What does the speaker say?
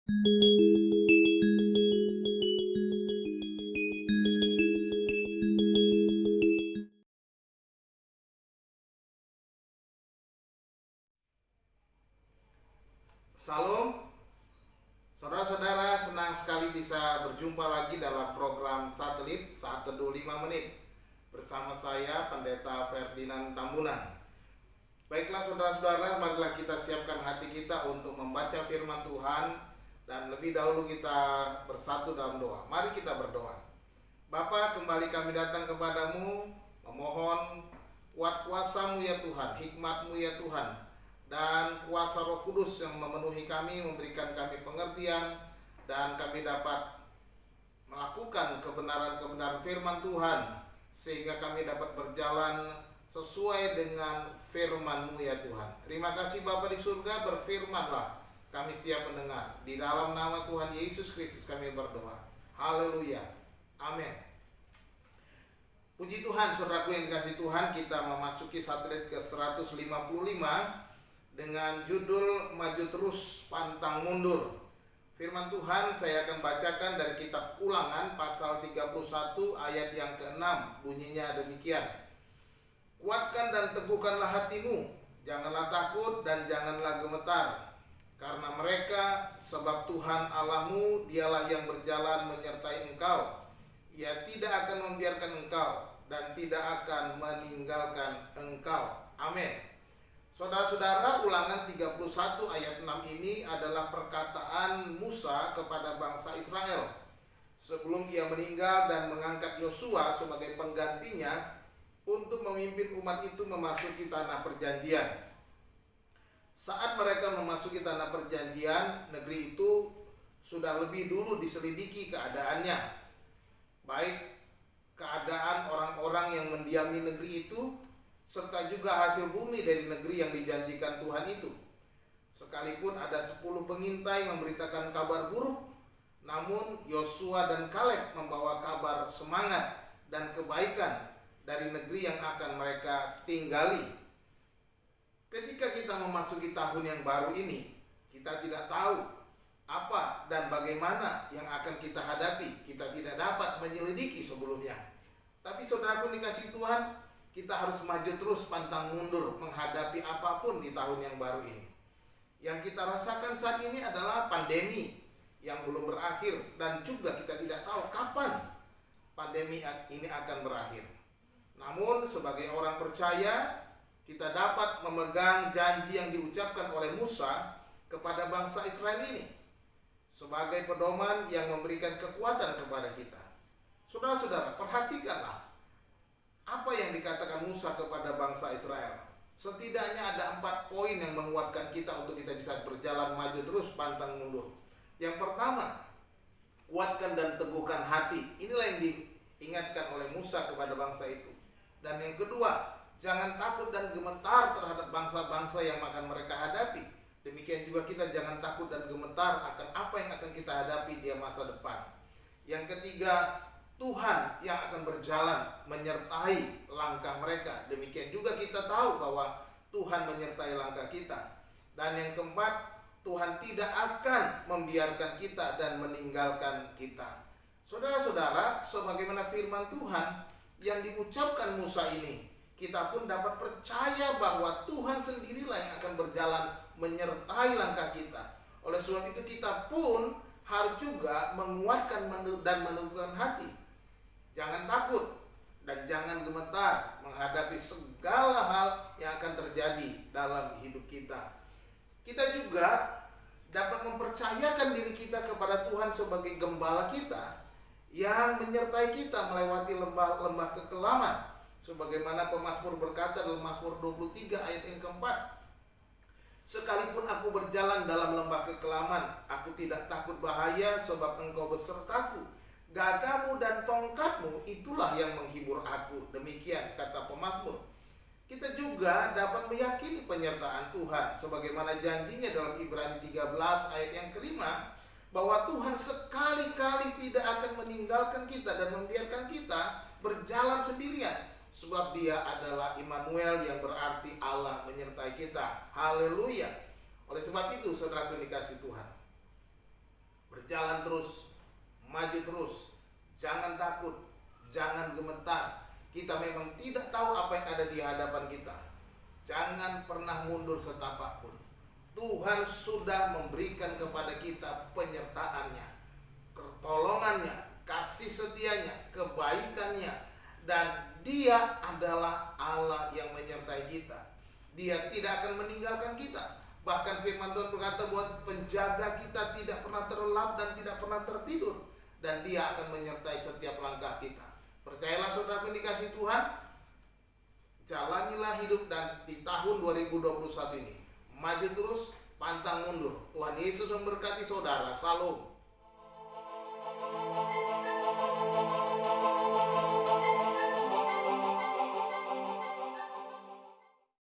Salam, saudara-saudara, senang sekali bisa berjumpa lagi dalam program Satelit Saat Teduh 5 Menit bersama saya Pendeta Ferdinand Tambunan. Baiklah saudara-saudara, marilah kita siapkan hati kita untuk membaca firman Tuhan, dan lebih dahulu kita bersatu dalam doa. Mari kita berdoa. Bapa, kembali kami datang kepadamu memohon kuat kuasa-Mu ya Tuhan, hikmat-Mu ya Tuhan, dan kuasa Roh Kudus yang memenuhi kami, memberikan kami pengertian, dan kami dapat melakukan kebenaran-kebenaran firman Tuhan, sehingga kami dapat berjalan sesuai dengan firman-Mu ya Tuhan. Terima kasih Bapa di surga, berfirmanlah, kami siap mendengar. Di dalam nama Tuhan Yesus Kristus kami berdoa. Haleluya. Amin. Puji Tuhan, saudaraku yang dikasihi Tuhan, kita memasuki satelit ke-155 dengan judul Maju Terus Pantang Mundur. Firman Tuhan saya akan bacakan dari kitab Ulangan pasal 31 ayat yang ke-6. Bunyinya demikian. Kuatkan dan teguhkanlah hatimu, janganlah takut dan janganlah gemetar, karena mereka, sebab Tuhan Allahmu dialah yang berjalan menyertai engkau. Ia tidak akan membiarkan engkau dan tidak akan meninggalkan engkau. Amin. Saudara-saudara, Ulangan 31 ayat 6 ini adalah perkataan Musa kepada bangsa Israel sebelum ia meninggal dan mengangkat Yosua sebagai penggantinya untuk memimpin umat itu memasuki tanah perjanjian. Saat mereka memasuki tanah perjanjian, negeri itu sudah lebih dulu diselidiki keadaannya, baik keadaan orang-orang yang mendiami negeri itu serta juga hasil bumi dari negeri yang dijanjikan Tuhan itu. Sekalipun ada 10 pengintai memberitakan kabar buruk, namun Yosua dan Kaleb membawa kabar semangat dan kebaikan dari negeri yang akan mereka tinggali. Ketika kita memasuki tahun yang baru ini, kita tidak tahu apa dan bagaimana yang akan kita hadapi. Kita tidak dapat menyelidiki sebelumnya. Tapi saudaraku dikasihi Tuhan, kita harus maju terus pantang mundur menghadapi apapun di tahun yang baru ini. Yang kita rasakan saat ini adalah pandemi yang belum berakhir, dan juga kita tidak tahu kapan pandemi ini akan berakhir. Namun sebagai orang percaya, kita dapat memegang janji yang diucapkan oleh Musa kepada bangsa Israel ini sebagai pedoman yang memberikan kekuatan kepada kita. Saudara-saudara, perhatikanlah apa yang dikatakan Musa kepada bangsa Israel. Setidaknya ada 4 poin yang menguatkan kita untuk kita bisa berjalan maju terus pantang mundur. Yang pertama, kuatkan dan teguhkan hati. Inilah yang diingatkan oleh Musa kepada bangsa itu. Dan yang kedua, jangan takut dan gemetar terhadap bangsa-bangsa yang akan mereka hadapi. Demikian juga kita jangan takut dan gemetar akan apa yang akan kita hadapi di masa depan. Yang ketiga, Tuhan yang akan berjalan menyertai langkah mereka. Demikian juga kita tahu bahwa Tuhan menyertai langkah kita. Dan yang keempat, Tuhan tidak akan membiarkan kita dan meninggalkan kita. Saudara-saudara, sebagaimana firman Tuhan yang diucapkan Musa ini, kita pun dapat percaya bahwa Tuhan sendirilah yang akan berjalan menyertai langkah kita. Oleh sebab itu kita pun harus juga menguatkan dan meneguhkan hati. Jangan takut dan jangan gemetar menghadapi segala hal yang akan terjadi dalam hidup kita. Kita juga dapat mempercayakan diri kita kepada Tuhan sebagai gembala kita yang menyertai kita melewati lembah kekelaman. Sebagaimana pemazmur berkata dalam Mazmur 23 ayat yang keempat, sekalipun aku berjalan dalam lembah kekelaman, aku tidak takut bahaya, sebab engkau besertaku. Gadamu dan tongkatmu itulah yang menghibur aku. Demikian kata pemazmur. Kita juga dapat meyakini penyertaan Tuhan sebagaimana janjinya dalam Ibrani 13 ayat yang kelima, bahwa Tuhan sekali-kali tidak akan meninggalkan kita dan membiarkan kita berjalan sendirian, sebab Dia adalah Immanuel yang berarti Allah menyertai kita. Haleluya. Oleh sebab itu saudara dikasih Tuhan, berjalan terus, maju terus. Jangan takut, jangan gemetar. Kita memang tidak tahu apa yang ada di hadapan kita. Jangan pernah mundur setapak pun. Tuhan sudah memberikan kepada kita penyertaannya, pertolongannya, kasih setianya, kebaikannya, dan Dia adalah Allah yang menyertai kita. Dia tidak akan meninggalkan kita. Bahkan firman Tuhan berkata buat penjaga kita tidak pernah terlelap dan tidak pernah tertidur, dan Dia akan menyertai setiap langkah kita. Percayalah saudara dikasihi Tuhan, jalanilah hidup dan di tahun 2021 ini maju terus, pantang mundur. Tuhan Yesus memberkati saudara. Salam.